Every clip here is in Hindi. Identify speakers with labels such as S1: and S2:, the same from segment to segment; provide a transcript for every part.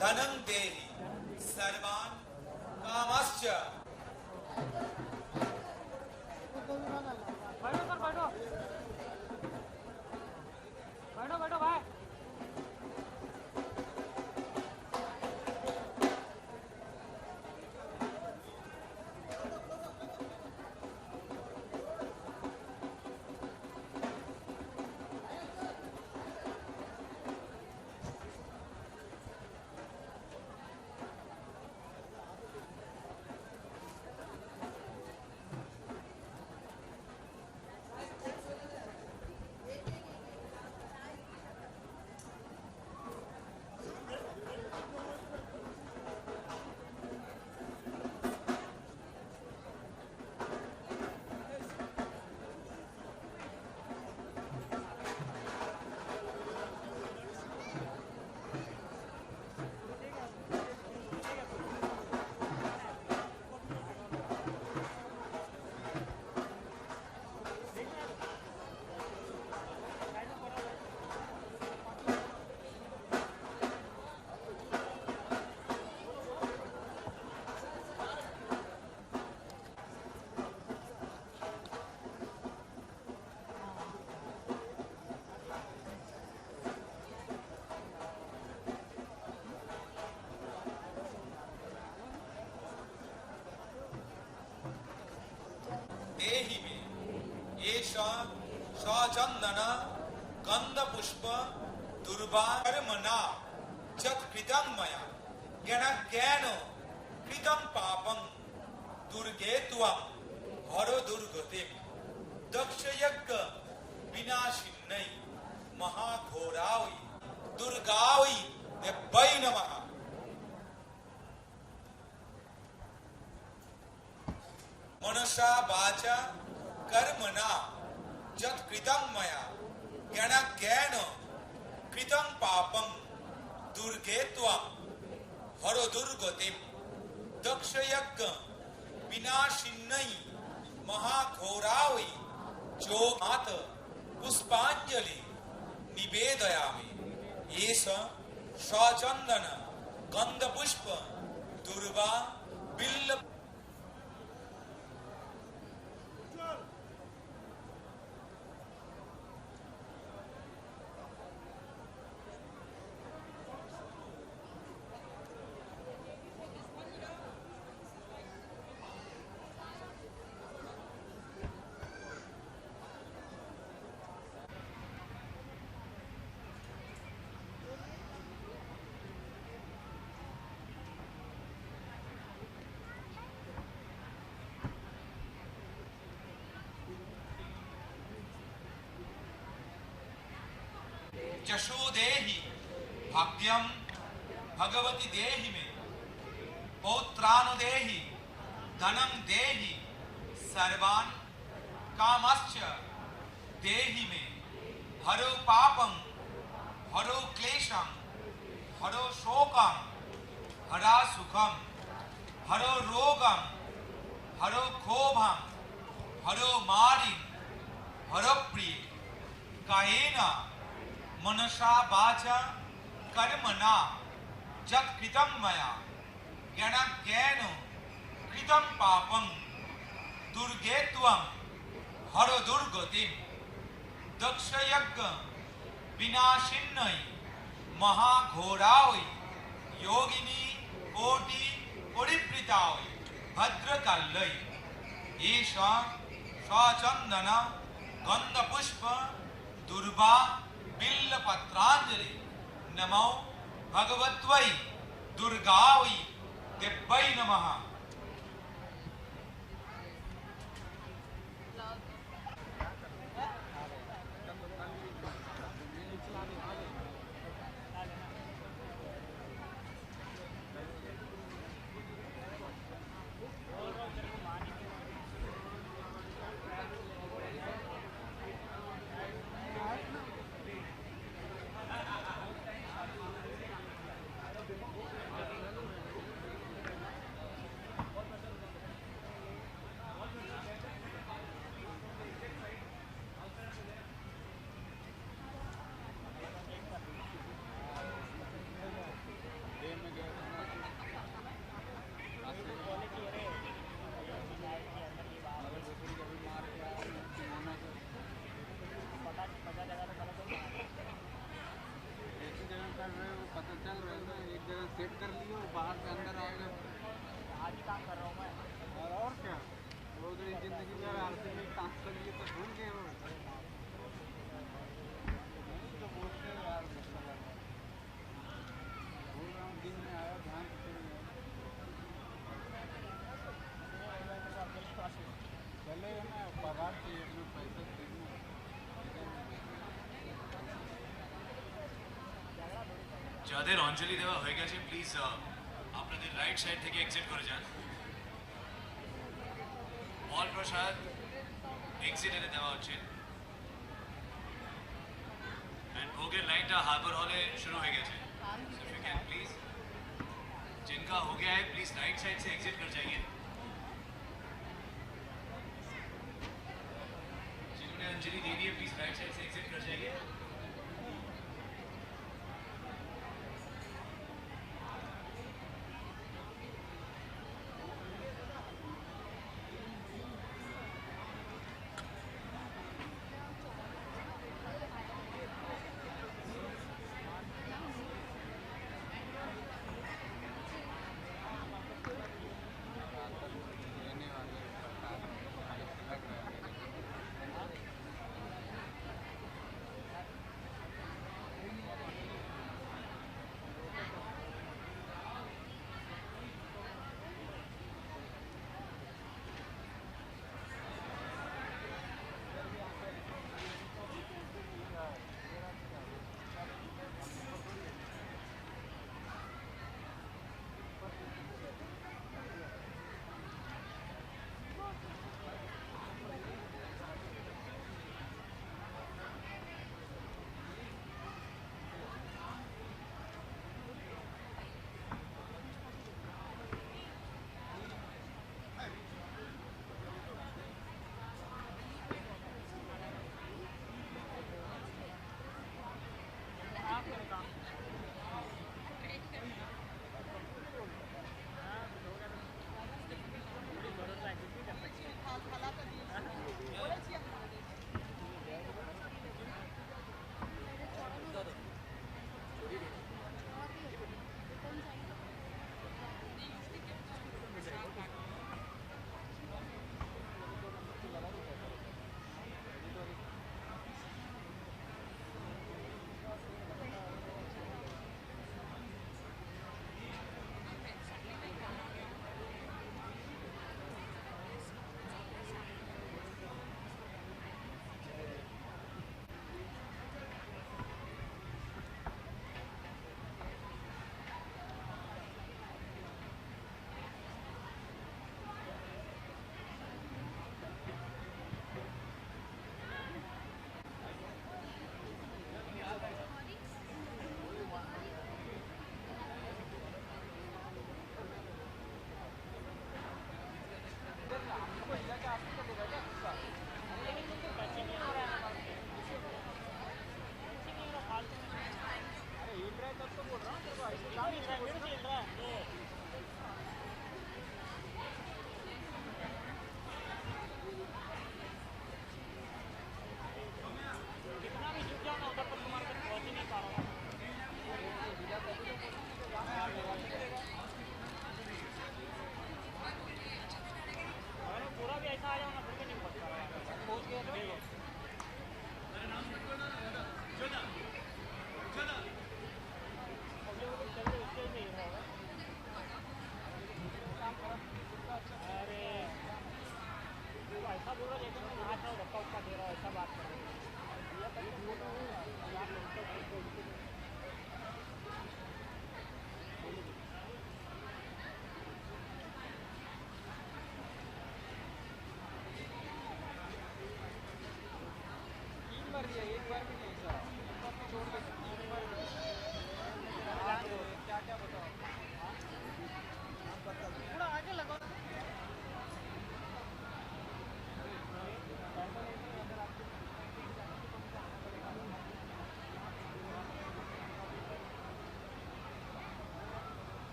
S1: धनं देहि सर्वान् कामश्च।
S2: बैठो बैठो भाई।
S1: देहि में एषा सचंदन गंध पुष्प दुर्वा कर्मणा जत् कृतं मया ज्ञान कृतं पापं दुर्गे त्वं हरो दुर्गतिं दक्षयज्ञ विनाशिन्यै महाघोरावै दुर्गावै देव्यै नमः। मनसा वाचा कर्मणा यत् कृतं मया ज्ञान कृतं पापं दुर्गे त्वं हरो दुर्गतिं दक्षयज्ञ विनाशिन्यै महाघोरावै जोगात् पुष्पांजलि निवेदयामि। एष सचंदन गंधपुष्प दुर्वा बिल्व जशो देहि भाग्यम भगवती देहि में पौत्रानुदेहि धनं देहि सर्वान् कामश्च देहि में हरो पापं हरो क्लेशं हरो शोकं हरा सुखं हरो रोगं हरो क्षोभं हरो मारिं हरो प्रिय कायेन मनसा वाचा कर्मणा यत् कृतं मया ज्ञान कृतं पापं दुर्गे त्वं हरो दुर्गतिं दक्षयज्ञ विनाशिन्यै महाघोरावै योगिनी कोटि परिवृतावै भद्रकाल्यै एष सचंदन गंधपुष्प दुर्वा बिल्वपत्रांजलि नमो भगवत्वै दुर्गावै देव्यै नमः।
S3: चल रहा है, एक जगह सेट कर लियो, बाहर से अंदर आएगा।
S2: आज ही काम कर रहा हूँ मैं।
S3: और क्या, वो तो जिंदगी में आरती में काम कर लिए तो भूल गए हो। नहीं तो बोलते हैं यार, बोल रहा हूँ दिन में आया ध्यान से चलेगा ना, पगार चाहिए अपना, पैसा देना।
S4: যাদের অঞ্জলি দেওয়া হয়ে গেছে প্লিজ আপনাদের রাইট সাইড থেকে এক্সিট করে যান। ফল প্রসাদ এক্সিটে দেওয়া হচ্ছে एंड भोगेर लाइनটা हार्बर हॉले शुरू हो गया है। So if you can please, जिनका हो गया है प्लीज राइट साइड से एग्जिट कर जाइए। जिन्होंने अंजलि दे दी है प्लीज राइट साइड से एग्जिट कर जाइए।
S3: लेने वाले प्रकार लग रहा है।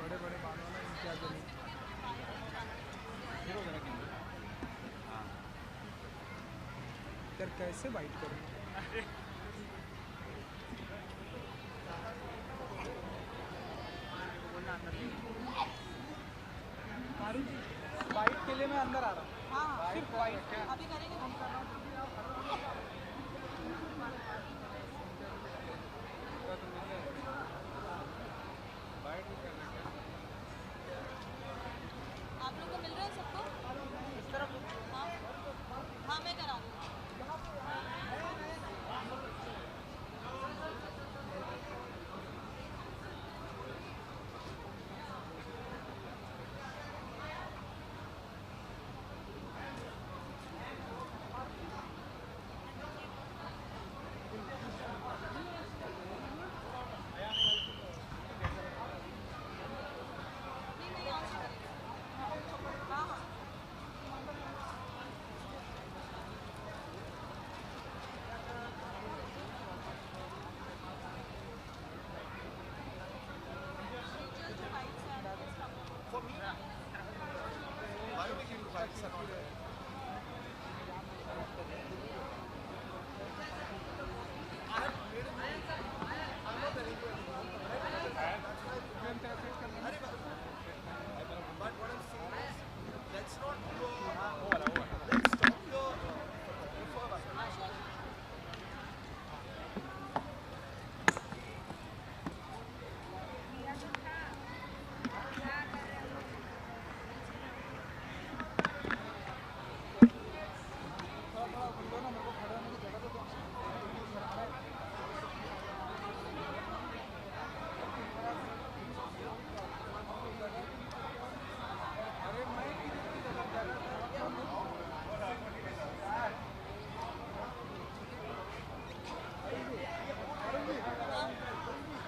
S3: बड़े बड़े बालों वाला इम्तियाज अली इधर कैसे बाइट करूँ? बाइट के लिए मैं अंदर आ रहा हूँ।
S5: हाँ
S3: सिर्फ बाइट क्या?
S5: अभी करेंगे हम
S3: बाइट भी करना क्या?
S5: आप लोग को मिल रहा है सबको इस तरफ? हाँ हाँ मैं करा रही हूँ। नहीं नहीं यहाँ से करेंगे। हाँ हाँ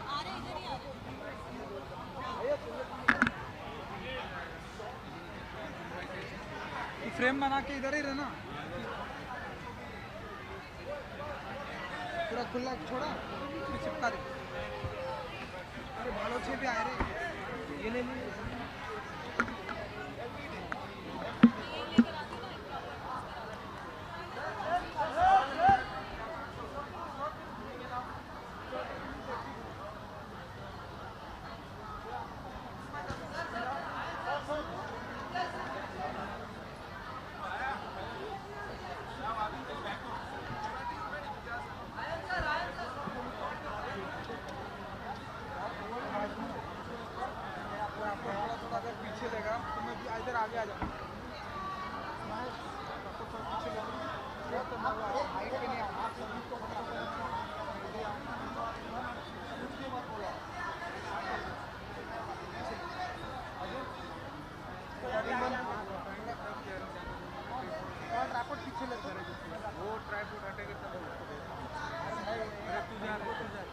S5: आ रहे इधर ही आ रहे।
S3: फ्रेम बना के इधर ही रहना। पूरा खुला छोड़ा फिर चिपका दे। अरे बालों से भी आए रे। ये ले ली। थोड़ा अगर पीछे देगा तो मैं इधर आगे आ जाऊँगा। पीछे तो मैं हाइट पे नहीं आऊँगा। ट्राइपॉड पीछे ले वो ट्राइपॉड हटेगा तब अरे तू जा तू जा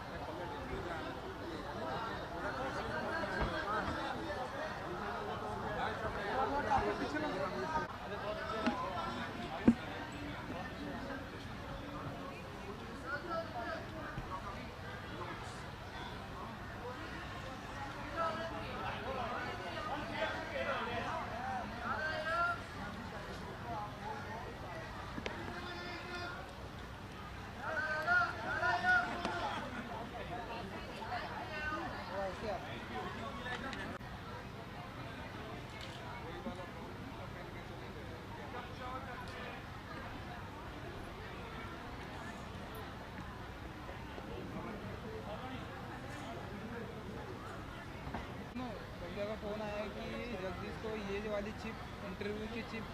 S3: का फ़ोन आया कि जगदीश को ये वाली चिप इंटरव्यू की चिप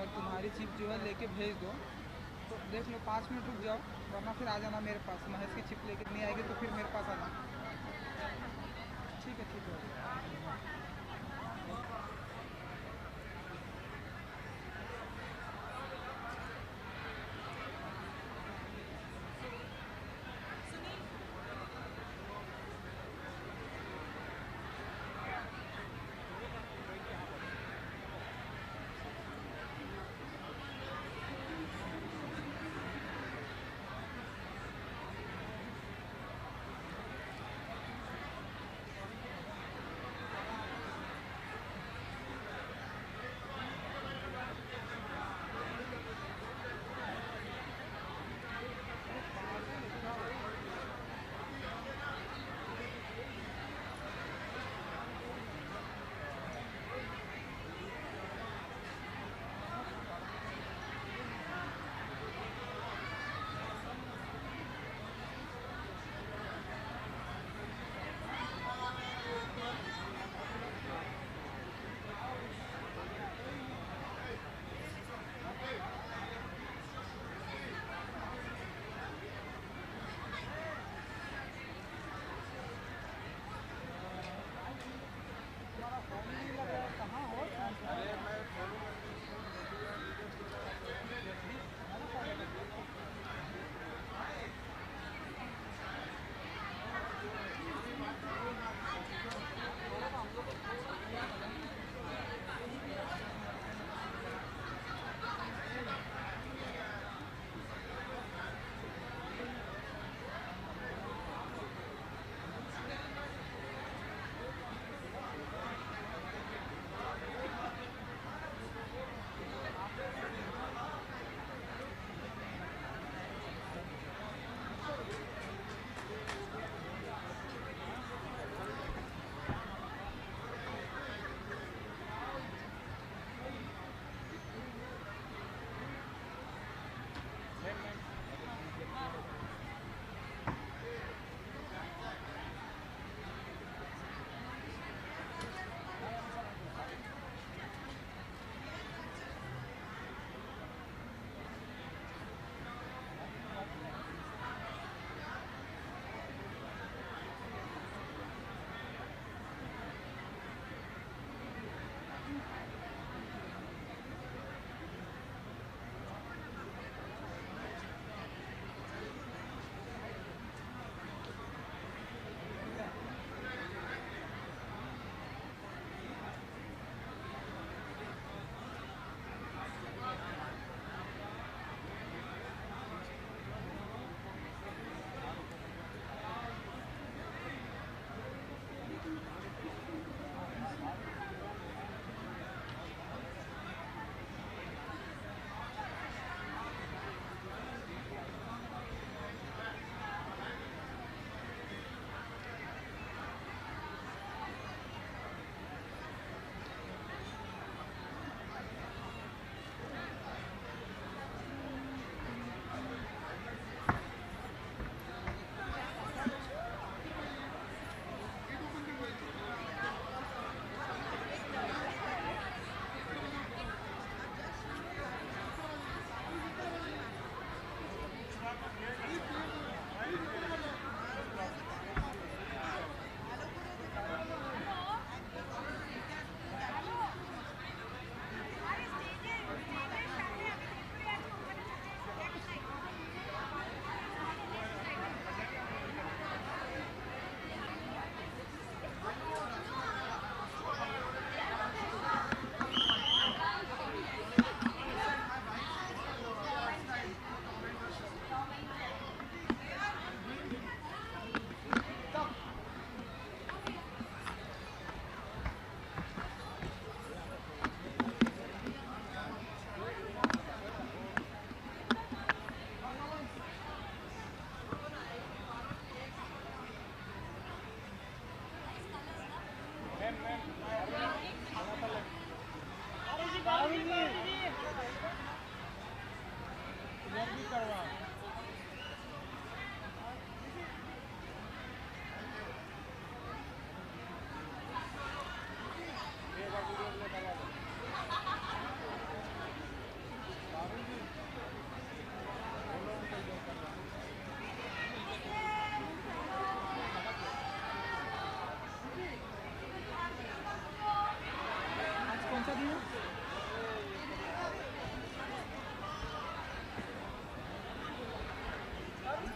S3: और तुम्हारी चिप जो है लेके भेज दो। तो देख लो 5 मिनट रुक जाओ वरना फिर आ जाना मेरे पास। महेश की चिप लेके नहीं आएगी तो फिर मेरे पास आना। ठीक है ठीक है।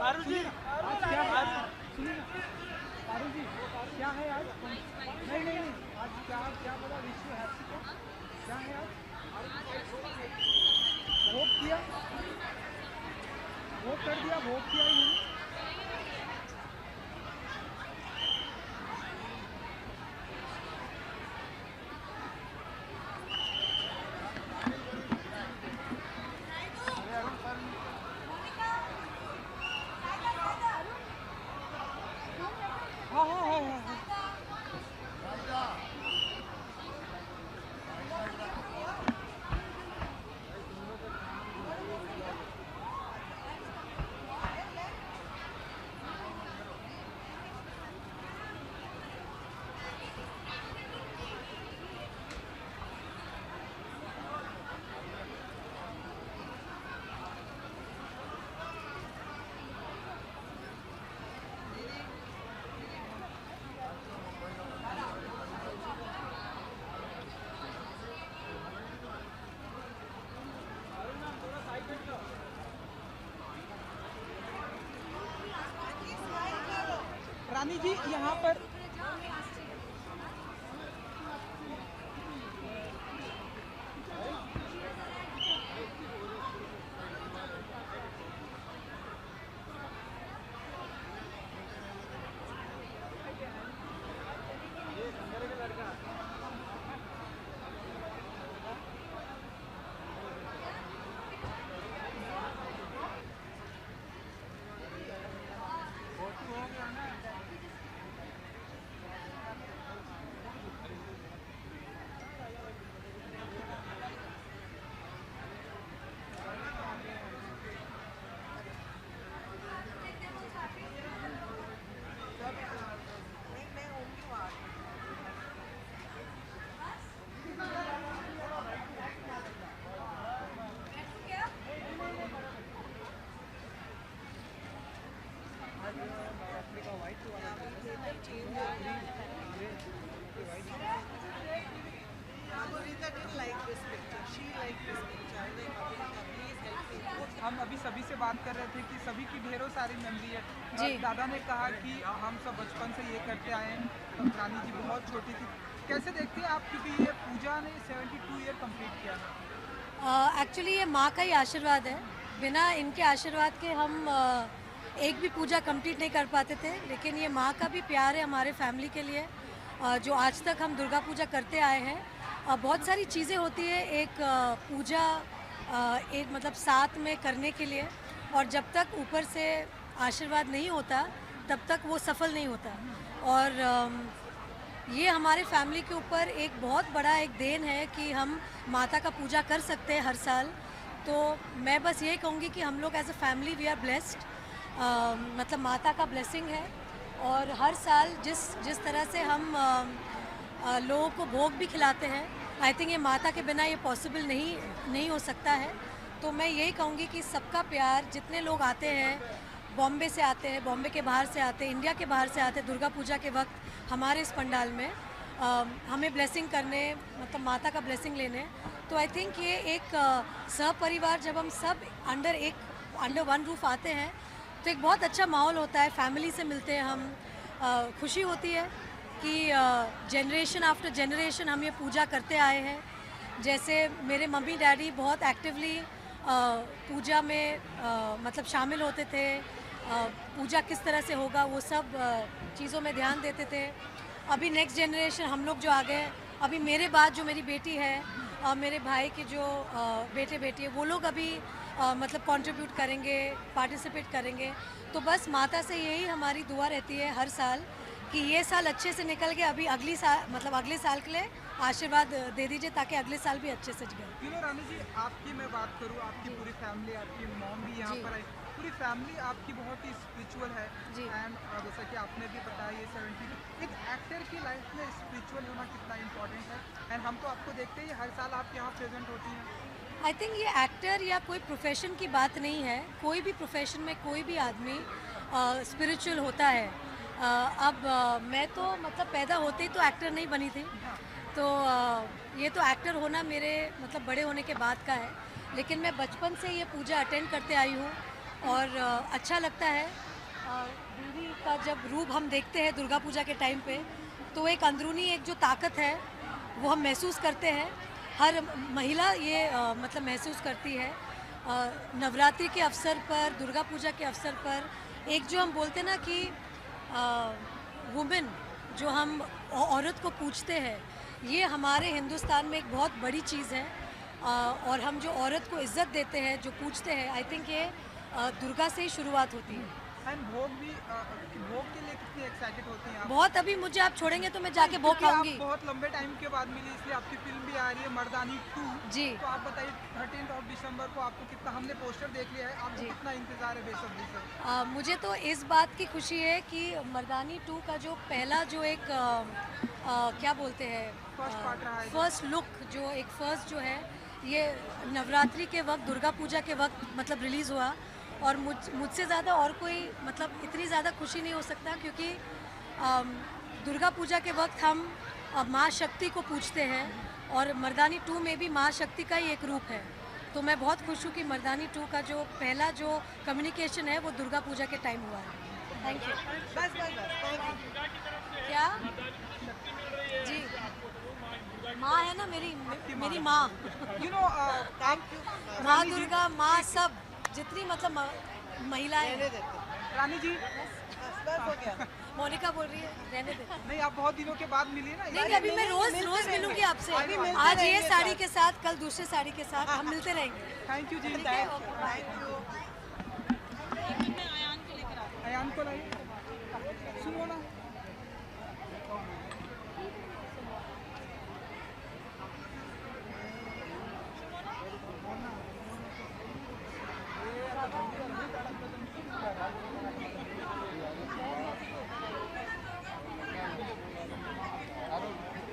S3: पारुल जी आज क्या है? सुनिए ना, पारुल जी क्या है आज? नहीं नहीं नहीं, आज क्या क्या बोला? विश यू हैप्पी क्या है आज? वोट किया, वोट कर दिया, वोट किया इन्होंने। हाँ हाँ हाँ हाँ हाँ। रानी जी यहाँ पर हम अभी सभी से बात कर रहे थे कि सभी की ढेरों सारी मेमोरी है।
S5: जी।
S3: दादा ने कहा कि हम सब बचपन से ये करते आए हैं। रानी जी बहुत छोटी थी, कैसे देखते हैं आप? क्योंकि ये पूजा ने 72 ईयर कंप्लीट किया है।
S6: एक्चुअली ये माँ का ही आशीर्वाद है। बिना इनके आशीर्वाद के हम एक भी पूजा कंप्लीट नहीं कर पाते थे, लेकिन ये माँ का भी प्यार है हमारे फैमिली के लिए। जो आज तक हम दुर्गा पूजा करते आए हैं, बहुत सारी चीज़ें होती है एक पूजा एक मतलब साथ में करने के लिए, और जब तक ऊपर से आशीर्वाद नहीं होता तब तक वो सफल नहीं होता। और ये हमारे फैमिली के ऊपर एक बहुत बड़ा एक देन है कि हम माता का पूजा कर सकते हैं हर साल। तो मैं बस यही कहूँगी कि हम लोग as a family we are blessed, मतलब माता का ब्लेसिंग है। और हर साल जिस तरह से हम लोगों को भोग भी खिलाते हैं, आई थिंक ये माता के बिना ये पॉसिबल नहीं हो सकता है। तो मैं यही कहूँगी कि सबका प्यार, जितने लोग आते हैं, बॉम्बे से आते हैं, बॉम्बे के बाहर से आते हैं, इंडिया के बाहर से आते हैं दुर्गा पूजा के वक्त हमारे इस पंडाल में हमें ब्लेसिंग करने, मतलब माता का ब्लेसिंग लेने। तो आई थिंक ये एक सहपरिवार, जब हम सब अंडर वन रूफ आते हैं तो एक बहुत अच्छा माहौल होता है, फैमिली से मिलते हैं हम। खुशी होती है कि जनरेशन आफ्टर जनरेशन हम ये पूजा करते आए हैं। जैसे मेरे मम्मी डैडी बहुत एक्टिवली पूजा में मतलब शामिल होते थे, पूजा किस तरह से होगा वो सब चीज़ों में ध्यान देते थे। अभी नेक्स्ट जनरेशन हम लोग जो आ गए, अभी मेरे बाद जो मेरी बेटी है और मेरे भाई के जो बेटे बेटी है, वो लोग अभी मतलब कंट्रीब्यूट करेंगे, पार्टिसिपेट करेंगे। तो बस माता से यही हमारी दुआ रहती है हर साल कि ये साल अच्छे से निकल के अभी अगली साल मतलब अगले साल के लिए आशीर्वाद दे दीजिए ताकि अगले साल भी अच्छे से जाए।
S3: रानी जी आपकी मैं बात करूँ, आपकी पूरी फैमिली, आपकी मॉम भी यहाँ पर आई, पूरी फैमिली आपकी बहुत ही स्पिरिचुअल है।
S6: जी।
S3: एंड जैसा कि आपने भी बताया ये 70 एक एक्टर की लाइफ में स्पिरिचुअल होना कितना इम्पोर्टेंट है। एंड हम तो आपको देखते ही हर साल आप यहाँ प्रेजेंट होती हैं।
S6: आई थिंक ये एक्टर या कोई प्रोफेशन की बात नहीं है, कोई भी प्रोफेशन में कोई भी आदमी स्पिरिचुअल होता है। अब मैं तो मतलब पैदा होते ही तो एक्टर नहीं बनी थी, तो ये तो एक्टर होना मेरे मतलब बड़े होने के बाद का है। लेकिन मैं बचपन से ये पूजा अटेंड करते आई हूँ, और अच्छा लगता है। देवी का जब रूप हम देखते हैं दुर्गा पूजा के टाइम पे, तो एक अंदरूनी एक जो ताकत है वो हम महसूस करते हैं। हर महिला ये मतलब महसूस करती है। नवरात्रि के अवसर पर, दुर्गा पूजा के अवसर पर एक जो हम बोलते हैं ना कि वुमेन, जो हम औरत को पूजते हैं, ये हमारे हिंदुस्तान में एक बहुत बड़ी चीज़ है। और हम जो औरत को इज्जत देते हैं, जो पूजते हैं, आई थिंक ये दुर्गा से ही शुरुआत होती है।
S3: एंड भोग के लिए कितनी एक्साइटेड होती हैं आप?
S6: बहुत। अभी मुझे आप छोड़ेंगे तो मैं जाके भोग
S3: क्योंकि
S6: खाऊंगी।
S3: आप बहुत लंबे टाइम के बाद मिली, इसलिए आपकी फिल्म भी आ रही है मर्दानी 2।
S6: जी।
S3: तो आप बताइए 13 दिसंबर को आपको कितना, हमने पोस्टर देख लिया है, आपको
S6: जी।
S3: कितना इंतजार है बेसब्री से?
S6: मुझे तो इस बात की खुशी है कि मर्दानी 2 का जो पहला जो एक क्या बोलते हैं,
S3: First part रहा है जो।
S6: फर्स्ट लुक, जो एक फर्स्ट जो है, ये नवरात्रि के वक्त, दुर्गा पूजा के वक्त मतलब रिलीज़ हुआ। और मुझसे ज़्यादा और कोई मतलब इतनी ज़्यादा खुशी नहीं हो सकता, क्योंकि दुर्गा पूजा के वक्त हम माँ शक्ति को पूजते हैं, और मर्दानी 2 में भी माँ शक्ति का ही एक रूप है। तो मैं बहुत खुश हूँ कि मर्दानी 2 का जो पहला जो कम्युनिकेशन है वो दुर्गा पूजा के टाइम हुआ है। Thank you.
S3: बस
S6: क्या जी, माँ है ना मेरी माँ।
S3: यू नो
S6: माँ दुर्गा, माँ सब जितनी मतलब महिलाएं हैं।
S3: रानी जी,
S6: मोनिका बोल रही है, रहने दे।
S3: नहीं आप बहुत दिनों के बाद मिली ना।
S6: नहीं, अभी मैं रोज मिलूंगी आपसे। आज ये साड़ी के साथ, कल दूसरे साड़ी के साथ हम मिलते रहेंगे।
S3: थैंक यू जी।
S6: ठीक है?
S5: मैं आयान को लेकर आती हूँ।
S3: अयान को लाइए, सुनो ना।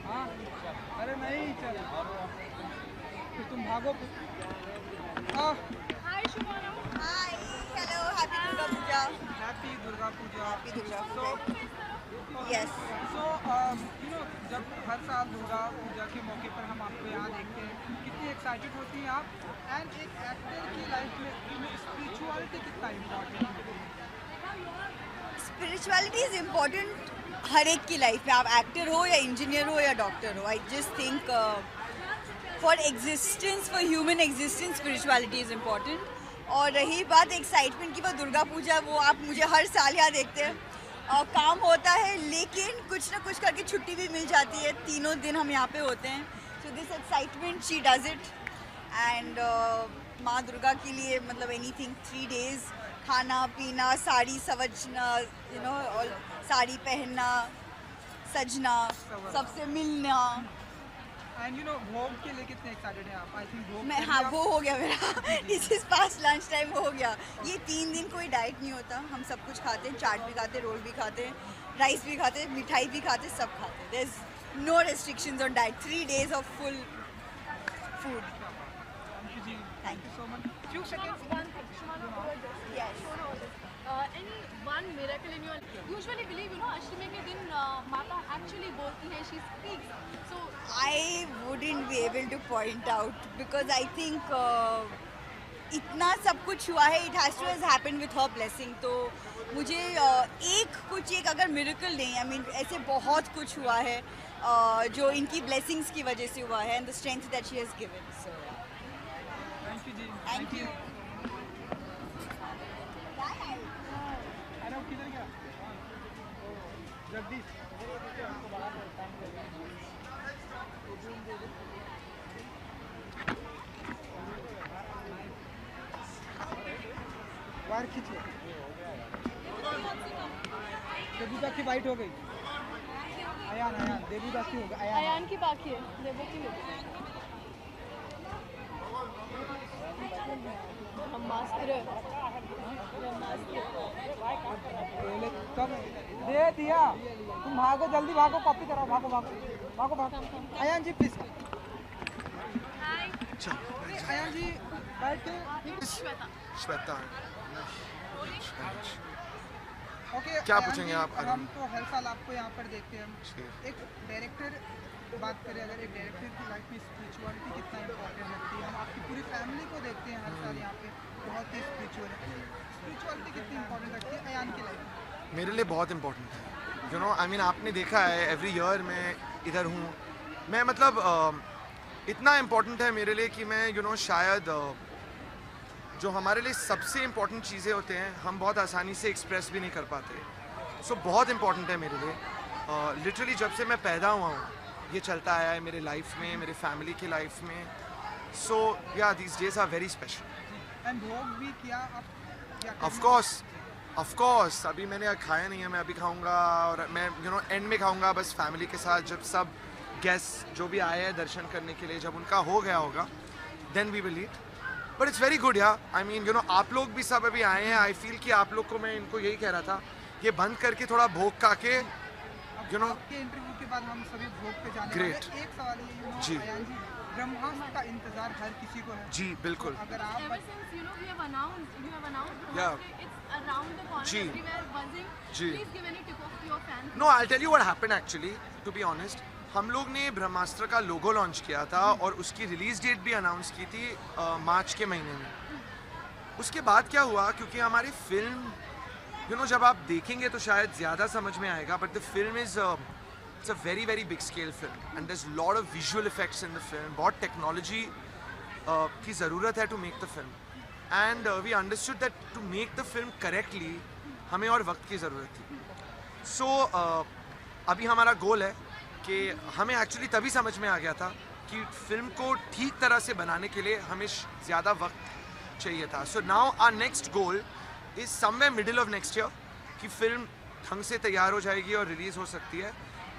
S3: हाँ, अरे नहीं चल, तो तुम भागो।
S5: Hi Shubhana. Hi, hello, happy Durga Puja.
S3: Happy Durga Puja.
S5: Happy Durga
S3: so
S5: yes.
S3: So you know, जब हर साल दुर्गा पूजा के मौके पर हम आपको यहाँ देखते हैं, कितनी एक्साइटेड होती हैं आप? एंड एक एक्टर की लाइफ में स्पिरिचुअलिटी कितना इम्पोर्टेंट है?
S7: स्पिरिचुअलिटी इज़ इम्पॉर्टेंट हर एक की लाइफ में, आप एक्टर हो या इंजीनियर हो या डॉक्टर हो। I just think for existence, for human existence, spirituality is important. और रही बात एक्साइटमेंट की, वो दुर्गा पूजा, वो आप मुझे हर साल यहाँ देखते हैं। काम होता है, लेकिन कुछ ना कुछ करके छुट्टी भी मिल जाती है। 3 दिन हम यहाँ पे होते हैं। So this excitement, she does it. And माँ दुर्गा के लिए मतलब एनीथिंग, 3 days, खाना पीना, साड़ी सवजना, यू नो, और साड़ी पहनना, सजना, सबसे मिलना।
S3: एंड यू नो, भोग के लिए कितने एक्साइटेड हैं आप? आई थिंक भोग
S7: मैं, हाँ, वो हो गया मेरा। This is pass lunch time हो गया। ये 3 दिन कोई डाइट नहीं होता, हम सब कुछ खाते हैं, चाट भी खाते हैं, रोल भी खाते हैं, राइस भी खाते हैं, मिठाई भी खाते हैं, सब खाते हैं। There is no restrictions on diet. 3 days of full food.
S3: Thank you ji,
S7: Thank
S3: you so much. Few seconds.
S2: One thing, Shumana,
S7: Yes.
S2: any one miracle in your usually believe, you know, अष्टमी के दिन माता actually बोलती है, she speaks. So
S7: I wouldn't be able to point out because I think इतना सब कुछ हुआ है, it has to has happened with her blessing. तो मुझे एक अगर मिरेकल नहीं, I mean ऐसे बहुत कुछ हुआ है जो इनकी blessings की वजह से हुआ है, and the strength that she has given. So yeah.
S3: Thank you ji.
S7: Thank you.
S3: अरे वो किधर गया? जगदीश। वायर खींच लो। देवूदा की वाइट हो गई। अयान देवूदा की हो गई।
S2: अयान की बाकी है, देवो की हो गई। हम मास्टर
S3: बोले कब दे दिया? तुम भागो, जल्दी भागो, कॉपी कराओ, भागो। अयान जी प्लीज। अयान जी बैठ के।
S8: श्वेता।
S3: ओके,
S8: क्या
S3: अयान
S8: पूछेंगे
S3: जी,
S8: आप?
S3: हम तो हर साल आपको यहाँ पर देखते हैं।
S8: जी।
S3: एक डायरेक्टर बात करें, अगर एक डायरेक्टर की लाइफ में स्पिरिचुअलिटी कितना इम्पोर्टेंट लगती है? हम आपकी पूरी फैमिली को देखते हैं हर साल यहाँ पे, बहुत ही स्पिरिचुअल है। स्पिरिचुअलिटी कितनी इंपॉर्टेंट लगती है अयान की लाइफ में?
S8: मेरे लिए बहुत इम्पोर्टेंट है। यू नो आई मीन आपने देखा है एवरी ईयर मैं इधर हूँ, मैं मतलब इतना इम्पोर्टेंट है मेरे लिए कि मैं शायद जो हमारे लिए सबसे इम्पोर्टेंट चीज़ें होते हैं हम बहुत आसानी से एक्सप्रेस भी नहीं कर पाते। सो बहुत इम्पोर्टेंट है मेरे लिए। लिटरली जब से मैं पैदा हुआ हूँ ये चलता आया है मेरे लाइफ में, मेरे फैमिली की लाइफ में। सो या these days are very special.
S3: And भोग भी किया आप?
S8: ऑफ कोर्स अभी मैंने खाया नहीं है, मैं अभी खाऊंगा और मैं एंड में खाऊंगा बस फैमिली के साथ, जब सब गेस्ट जो भी आए हैं दर्शन करने के लिए जब उनका हो गया होगा then we will eat. But it's very good yeah I mean आप लोग भी सब अभी आए हैं। आई फील कि आप लोग को मैं इनको यही कह रहा था ये बंद करके थोड़ा भोग खा के
S3: आपके इंटरव्यू के बाद हम सभी भोग पे जाने वाले हैं। एक सवाल है
S8: जी।
S3: अयान जी, ब्रह्मास्त्र का इंतजार हर किसी को है।
S8: जी बिल्कुल।
S3: अगर आप
S2: Ever since you have announced
S8: Yeah.
S2: it's around the corner,
S8: जी।
S2: everywhere buzzing.
S8: जी।
S2: Please give any tip of your fans.
S8: No I tell you what happened actually to be honest. हम लोग ने ब्रह्मास्त्र का लोगो लॉन्च किया था और उसकी रिलीज डेट भी अनाउंस की थी मार्च के महीने में। उसके बाद क्या हुआ, क्योंकि हमारी फिल्म जब आप देखेंगे तो शायद ज़्यादा समझ में आएगा, but the film is it's a very very big scale film and there is lot of visual effects in the film. बहुत टेक्नोलॉजी की ज़रूरत है to make the film and we understood that to make the film correctly हमें और वक्त की ज़रूरत थी। सो अभी हमारा गोल है कि हमें एक्चुअली तभी समझ में आ गया था कि फिल्म को ठीक तरह से बनाने के लिए हमें ज़्यादा वक्त चाहिए था। So now our next goal is somewhere middle of next year कि फिल्म ढंग से तैयार हो जाएगी और रिलीज़ हो सकती है।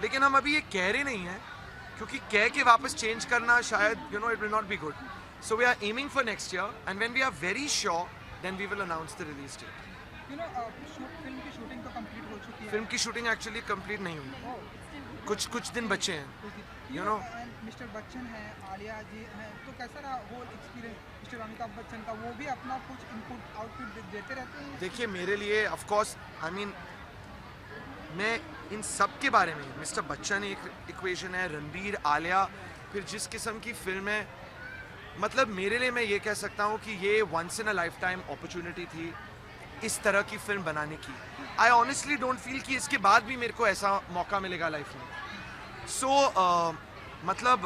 S8: लेकिन हम अभी ये कह रहे नहीं हैं क्योंकि कह के वापस चेंज करना शायद it will not be good. So we are aiming for next year and when we are very sure then we will announce the release date.
S3: Film की शूटिंग तो कंप्लीट हो चुकी है।
S8: फिल्म की शूटिंग एक्चुअली कंप्लीट नहीं हुई, कुछ दिन बचे हैं।
S3: मिस्टर बच्चन है, आलिया जी हैं, तो कैसा रहा whole experience mister Amitabh Bachchan का? वो भी अपना कुछ इनपुट आउटपुट देते रहते हैं।
S8: देखिए मेरे लिए ऑफ कोर्स आई मीन मैं इन सब के बारे में, मिस्टर बच्चन एक इक्वेशन है, रणबीर, आलिया, फिर जिस किस्म की फिल्म है, मतलब मेरे लिए मैं ये कह सकता हूँ कि ये once in a lifetime opportunity थी इस तरह की फिल्म बनाने की। आई ऑनेस्टली डोंट फील कि इसके बाद भी मेरे को ऐसा मौका मिलेगा लाइफ में। सो मतलब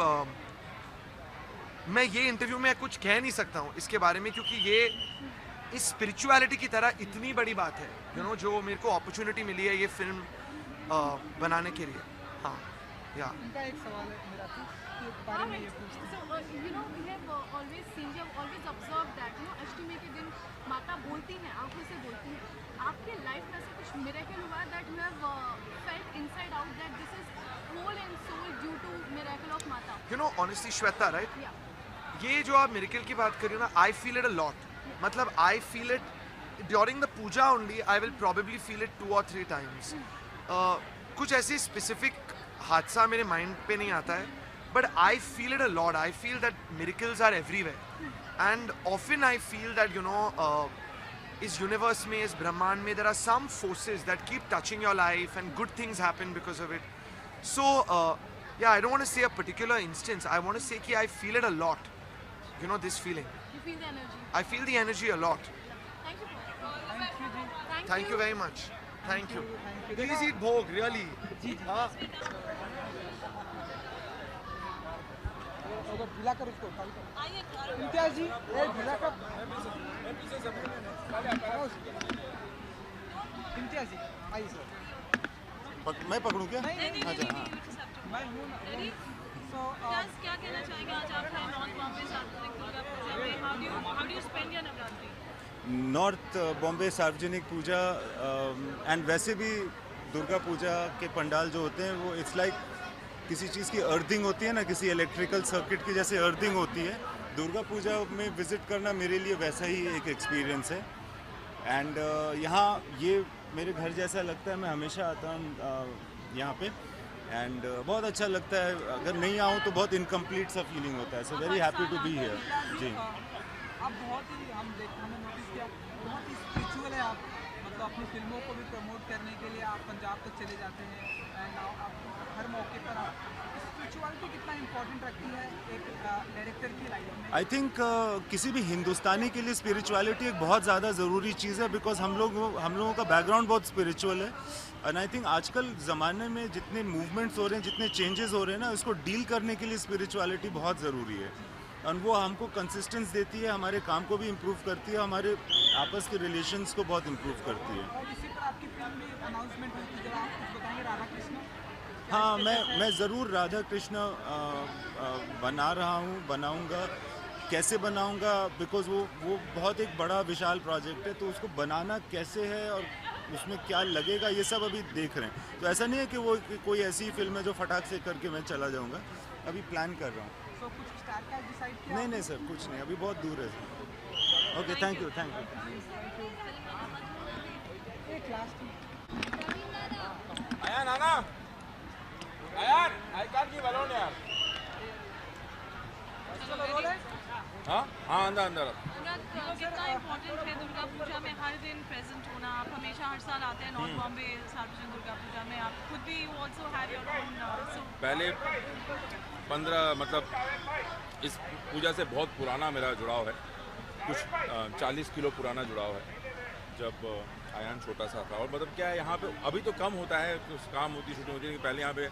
S8: मैं ये इंटरव्यू में कुछ कह नहीं सकता हूँ इसके बारे में क्योंकि ये इस स्पिरिचुअलिटी की तरह इतनी बड़ी बात है जो मेरे को अपॉर्चुनिटी मिली है ये फिल्म बनाने के लिए। हाँ या
S3: इनका एक सवाल है मेरा कि बारे में ये पूछते हैं।
S2: So we have always seen, we have always observed that अष्टमी के दिन माता बोलती हैं, आंखों से बोलती हैं। आपके लाइफ में ऐसा कुछ मिरेकल हुआ that you have felt inside out that this is whole and soul due to miracle of माता?
S8: Honestly Shweta right,
S2: Yeah.
S8: ये जो आप मिरेकल की बात कर रहे हो ना, I feel it a lot. मतलब I feel it during the Puja only, I will probably feel it 2 or 3 times। कुछ ऐसी स्पेसिफिक हादसा मेरे माइंड पे नहीं आता है, but I feel it a lot. I feel that miracles are everywhere and often I feel that इस यूनिवर्स में, इस ब्रह्मांड में there are some forces that keep touching your life and good things happen because of it. So yeah, I don't want to say a particular instance. I want to say कि I feel it a lot. This feeling.
S2: You feel the energy.
S8: I feel the energy a lot.
S2: Thank you.
S3: Thank you ji.
S8: Thank you very much. Thank you.
S3: Thank you.
S8: Please eat bhog, really. हाँ।
S3: अगर ढीला कर उसको खाली कर।
S5: आइए घर
S3: इम्तियाज जी, ये ढीला कर। इम्तियाज जी आइए सर।
S9: मैं पकड़ूं क्या?
S5: नहीं
S9: अच्छा, हाँ।
S3: मैं हूँ ना।
S5: रेडी
S3: So,
S5: क्या कहना चाहेंगे आज आप हैं नॉर्थ बॉम्बे सार्वजनिक दुर्गा पूजा में? How do you spend your Navratri?
S9: North Bombay सार्वजनिक पूजा एंड वैसे भी दुर्गा पूजा के पंडाल जो होते हैं वो इट्स लाइक किसी चीज़ की अर्थिंग होती है ना, किसी इलेक्ट्रिकल सर्किट की जैसे अर्थिंग होती है। दुर्गा पूजा में विज़िट करना मेरे लिए वैसा ही एक एक्सपीरियंस है एंड यहाँ ये मेरे घर जैसा लगता है। मैं हमेशा आता हूँ यहाँ पे एंड बहुत अच्छा लगता है। अगर नहीं आऊँ तो बहुत इनकम्प्लीट सा फीलिंग होता है। So very happy to be here जी।
S3: आप बहुत ही हमने नोटिस किया बहुत ही स्पिरिचुअल है आप, मतलब तो अपनी फिल्मों को भी प्रमोट करने के लिए आप पंजाब तक चले जाते हैं एंड आप हर मौके पर आप स्पिरिचुअलिटी कितना इम्पोर्टेंट रखती है एक डायरेक्टर की लाइफ में?
S9: आई थिंक किसी भी हिंदुस्तानी के लिए स्पिरिचुअलिटी एक बहुत ज़्यादा ज़रूरी चीज़ है, बिकॉज हम लोगों का बैकग्राउंड बहुत स्पिरिचुअल है। एंड आई थिंक आजकल ज़माने में जितने मूवमेंट्स हो रहे हैं, जितने चेंजेस हो रहे हैं ना, इसको डील करने के लिए स्पिरिचुअलिटी बहुत ज़रूरी है। और वो हमको कंसिस्टेंस देती है, हमारे काम को भी इम्प्रूव करती है, हमारे आपस के रिलेशंस को बहुत इम्प्रूव करती है।
S3: और इसी पर आपकी फिल्म भी अनाउंसमेंट हुई थी, जब आप कुछ बताएंगे राधा कृष्ण?
S9: हाँ, मैं ज़रूर राधा कृष्ण बना रहा हूँ, बनाऊँगा। कैसे बनाऊँगा, बिकॉज़ वो बहुत एक बड़ा विशाल प्रोजेक्ट है, तो उसको बनाना कैसे है और उसमें क्या लगेगा ये सब अभी देख रहे हैं। तो ऐसा नहीं है कि वो कोई ऐसी फिल्म है जो फटाक से करके मैं चला जाऊँगा, अभी प्लान कर रहा हूँ।
S3: तो कुछ स्टार का डिसाइड किया?
S9: नहीं सर, कुछ नहीं, अभी बहुत दूर है। Okay, thank you.
S3: एक last
S1: Ayan, Anna. Ayan, I can't give alone यार. हाँ अंदर
S5: अनुराग, कितना इम्पोर्टेंट है दुर्गा पूजा में हर दिन प्रेजेंट होना? आप हमेशा हर साल आते हैं नॉर्थ बॉम्बे सार्वजनिक दुर्गा पूजा में, आप खुद भी you also have your own.
S10: पहले 15 मतलब इस पूजा से बहुत पुराना मेरा जुड़ाव है, कुछ 40 किलो पुराना जुड़ाव है। जब आयान छोटा सा था, और मतलब क्या है यहाँ पे अभी तो कम होता है, कुछ काम होती शूटिंग होती है, पहले यहाँ पे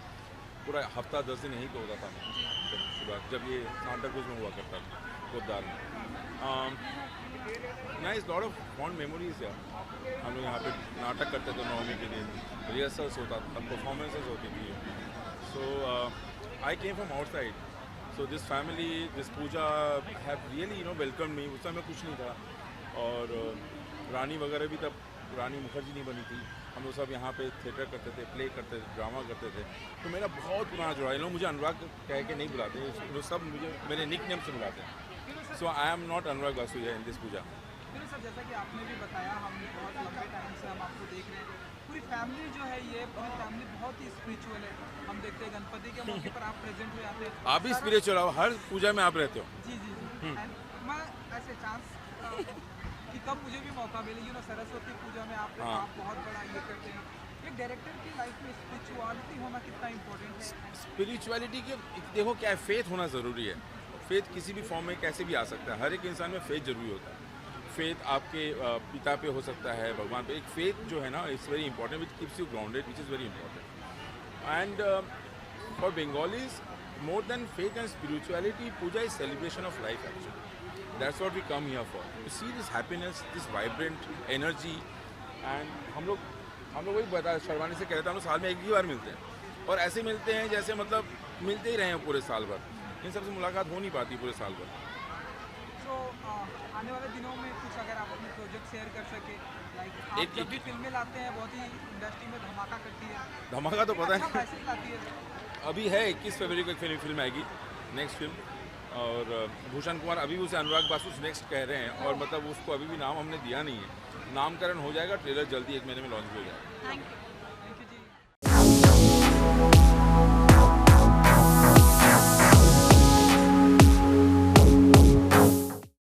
S10: पूरा हफ्ता 10 दिन यहीं पे होता था। जब ये सांता क्रूज में हुआ करता था, खुददार में। Nice, lot of fond memories यार। हम लोग यहाँ पे नाटक करते थे नवमी के दिन, रिहर्सल्स होता था, परफॉर्मेंसेस होती थी। So I came from outside, so this family, this puja have really welcome me. उस समय कुछ नहीं था, और रानी वगैरह भी तब रानी मुखर्जी नहीं बनी थी। हम लोग सब यहाँ पे थिएटर करते थे, प्ले करते थे, ड्रामा करते थे। तो मेरा बहुत पुराना जुड़ा है। लोग मुझे अनुराग कह के नहीं बुलाते, वो सब मुझे मेरे निक नेम से बुलाते हैं। So I am not Anurag Basu in this puja.
S3: फिर सर, जैसा कि आपने भी बताया, हम बहुत लंबे टाइम से हम आपको देख रहे हैं। पूरी फैमिली जो है, ये पूरी फैमिली बहुत ही स्पिरिचुअल है। हम देखते हैं गणपति के मौके पर आप प्रेजेंट हो जाते हैं।
S10: आप भी स्पिरिचुअल हो, हर पूजा में आप रहते हो।
S3: जी। And मैं ऐसे चांस कि कब मुझे भी मौका मिले, सरस्वती पूजा में आप बहुत बड़ा ये करते हैं। एक डायरेक्टर की लाइफ में स्पिरिचुअलिटी होना कितना इम्पोर्टेंट है?
S10: स्पिरिचुअलिटी के देखो क्या है, फेथ होना ज़रूरी है। फेथ किसी भी फॉर्म में कैसे भी आ सकता है, हर एक इंसान में फेथ ज़रूरी होता है। फेथ आपके पिता पे हो सकता है, भगवान पे। एक फेथ जो है ना, it's very important, which keeps you grounded, which is very important. And for Bengalis, more than faith and spirituality, puja is celebration of life actually. That's what we come here for. To see this happiness, this vibrant energy, and हम लोग वही बता शर्मानी से कह रहे थे, हम लोग साल में एक ही बार मिलते हैं, और ऐसे मिलते हैं जैसे मतलब मिलते ही रहे हैं पूरे साल भर। इन सबसे मुलाकात हो नहीं पाती पूरे साल भर।
S3: So, आने वाले दिनों में कुछ अगर आप अपने प्रोजेक्ट शेयर कर सके, लाइक आप जब भी फिल्में लाते हैं, बहुत ही इंडस्ट्री में धमाका करती है।
S10: धमाका तो पता
S3: अच्छा
S10: है
S3: मैसेज लाती है।
S10: अभी है 21 फरवरी को एक फिल्म आएगी, नेक्स्ट फिल्म, और भूषण कुमार अभी भी उसे अनुराग बासु नेक्स्ट कह रहे हैं, और मतलब उसको अभी भी नाम हमने दिया नहीं है। नामकरण हो जाएगा, ट्रेलर जल्दी 1 महीने में लॉन्च हो जाएगा।
S5: Thank you.